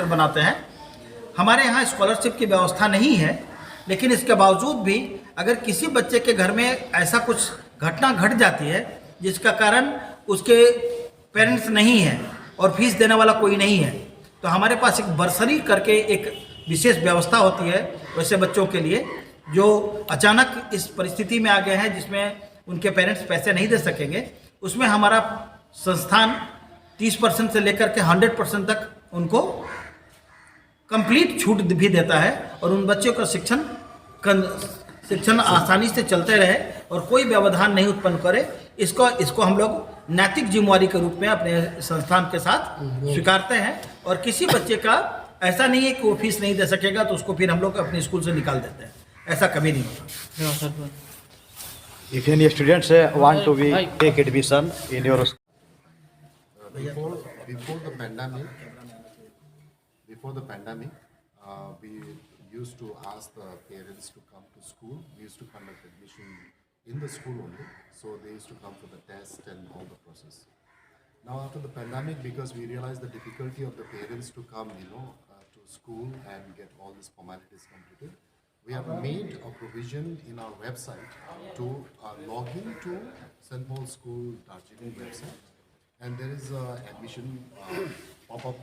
बनाते हैं। हमारे यहाँ स्कॉलरशिप की व्यवस्था नहीं है, लेकिन इसके बावजूद भी अगर किसी बच्चे के घर में ऐसा कुछ घटना घट जाती है जिसका कारण उसके पेरेंट्स नहीं हैं और फीस देने वाला कोई नहीं है, तो हमारे पास एक बर्सरी करके एक विशेष व्यवस्था होती है वैसे बच्चों के लिए जो अचानक इस परिस्थिति में आ गए हैं जिसमें उनके पेरेंट्स पैसे नहीं दे सकेंगे। उसमें हमारा संस्थान 30% से लेकर के 100% तक उनको कंप्लीट छूट भी देता है और उन बच्चों का शिक्षण आसानी से चलते रहे और कोई व्यवधान नहीं उत्पन्न करे, इसको हम लोग नैतिक जिम्मेवारी के रूप में अपने संस्थान के साथ स्वीकारते हैं। और किसी बच्चे का ऐसा नहीं है कि वो फीस नहीं दे सकेगा तो उसको फिर हम लोग अपने स्कूल से निकाल देते हैं, ऐसा कभी नहीं होता। If any students want to be take admission in your school. Before the pandemic, we used to ask the parents to come to school. We used to conduct admission in the school only, so they used to come for the test and all the process. Now after the pandemic, because we realized the difficulty of the parents to come, to school and get all these formalities completed, we have made a provision in our website to log in to St. Paul's School Darjeeling website, and there is a admission pop-up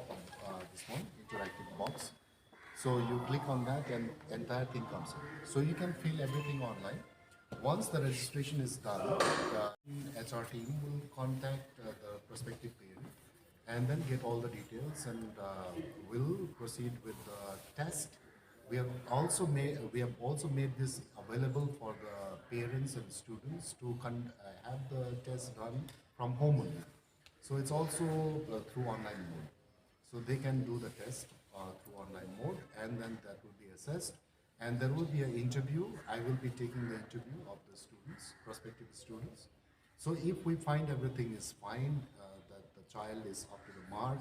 this one interactive box. So you click on that and entire thing comes in. So you can fill everything online. Once the registration is done, the HR team will contact the prospective parent and then get all the details and will proceed with the test. We have also made this available for the parents and students to have the test done from home only. So it's also through online mode. So they can do the test through online mode, and then that will be assessed. And there will be an interview. I will be taking the interview of the students, prospective students. So if we find everything is fine, that the child is up to the mark,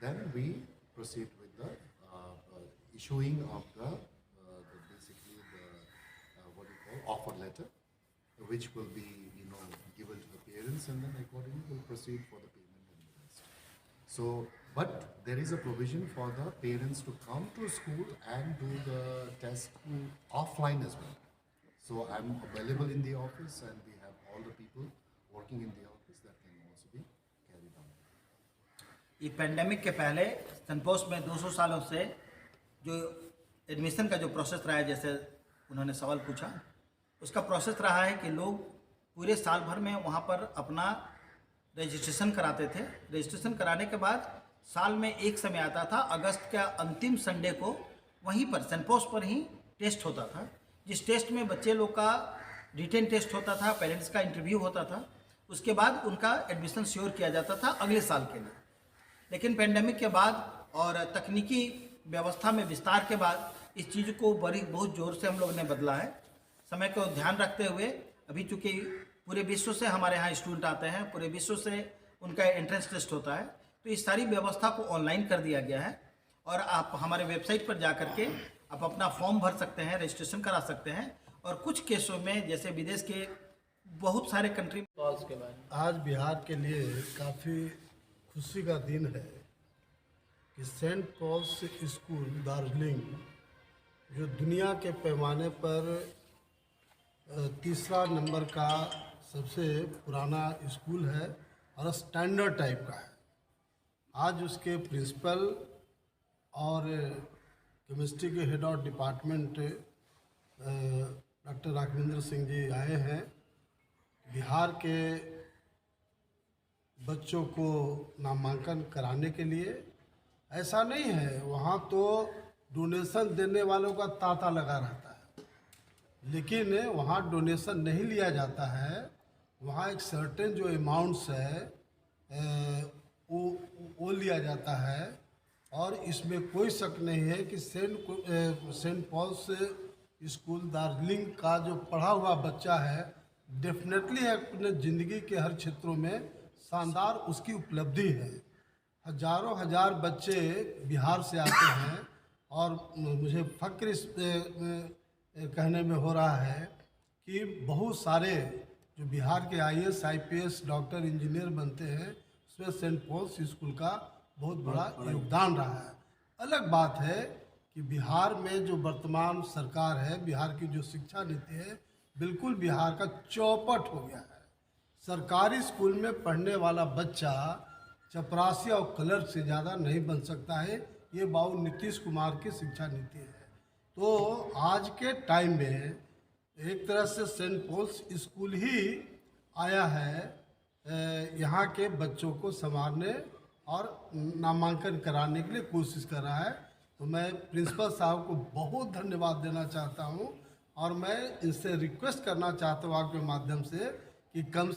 then we proceed with the issuing of the offer letter, which will be given to the parents, and then accordingly we'll proceed for the payment and the rest. So, but there is a provision for the parents to come to school and do the test offline as well. So I'm available in the office, and we have all the people working in the office that can also be carried on. ये pandemic के पहले सनपोस्ट में 200 सालों से जो admission का जो process रहा है, जैसे उन्होंने सवाल पूछा, उसका प्रोसेस रहा है कि लोग पूरे साल भर में वहाँ पर अपना रजिस्ट्रेशन कराते थे। रजिस्ट्रेशन कराने के बाद साल में एक समय आता था, अगस्त का अंतिम संडे को वहीं पर सनपोस्ट पर ही टेस्ट होता था, जिस टेस्ट में बच्चे लोग का रिटेन टेस्ट होता था, पेरेंट्स का इंटरव्यू होता था, उसके बाद उनका एडमिशन श्योर किया जाता था अगले साल के लिए। लेकिन पेंडेमिक के बाद और तकनीकी व्यवस्था में विस्तार के बाद इस चीज़ को बहुत ज़ोर से हम लोग ने बदला है। समय को ध्यान रखते हुए अभी चूँकि पूरे विश्व से हमारे यहाँ स्टूडेंट आते हैं, पूरे विश्व से उनका एंट्रेंस टेस्ट होता है, तो इस सारी व्यवस्था को ऑनलाइन कर दिया गया है और आप हमारे वेबसाइट पर जा कर के आप अपना फॉर्म भर सकते हैं, रजिस्ट्रेशन करा सकते हैं। और कुछ केसों में जैसे विदेश के बहुत सारे कंट्री आज बिहार के लिए काफ़ी खुशी का दिन है कि सेंट पॉल्स स्कूल दार्जिलिंग जो दुनिया के पैमाने पर तीसरा नंबर का सबसे पुराना स्कूल है और स्टैंडर्ड टाइप का है, आज उसके प्रिंसिपल और केमिस्ट्री के head of department doctor Raghavendra Singh ji आए हैं। बिहार के बच्चों को नामांकन कराने के लिए ऐसा नहीं है, वहाँ तो डोनेशन देने वालों का तांता लगा रहता है, लेकिन वहाँ डोनेशन नहीं लिया जाता है। वहाँ एक सर्टेन जो अमाउंट्स है वो लिया जाता है और इसमें कोई शक नहीं है कि सेंट पॉल्स स्कूल दार्जिलिंग का जो पढ़ा हुआ बच्चा है डेफिनेटली अपने ज़िंदगी के हर क्षेत्रों में शानदार उसकी उपलब्धि है। हजारों हजार बच्चे बिहार से आते हैं और मुझे फ़ख्र इस कहने में हो रहा है कि बहुत सारे जो बिहार के IAS IPS डॉक्टर इंजीनियर बनते हैं उसमें सेंट पॉल्स स्कूल का बहुत बड़ा योगदान रहा है। अलग बात है कि बिहार में जो वर्तमान सरकार है, बिहार की जो शिक्षा नीति है, बिल्कुल बिहार का चौपट हो गया है। सरकारी स्कूल में पढ़ने वाला बच्चा चपरासी और क्लर्क से ज़्यादा नहीं बन सकता है। ये बाबू नीतीश कुमार की शिक्षा नीति है। तो आज के टाइम में एक तरह से सेंट पॉल्स स्कूल ही आया है यहाँ के बच्चों को संभालने और नामांकन कराने के लिए कोशिश कर रहा है। तो मैं प्रिंसिपल साहब को बहुत धन्यवाद देना चाहता हूँ और मैं इनसे रिक्वेस्ट करना चाहता हूँ आपके माध्यम से कि कम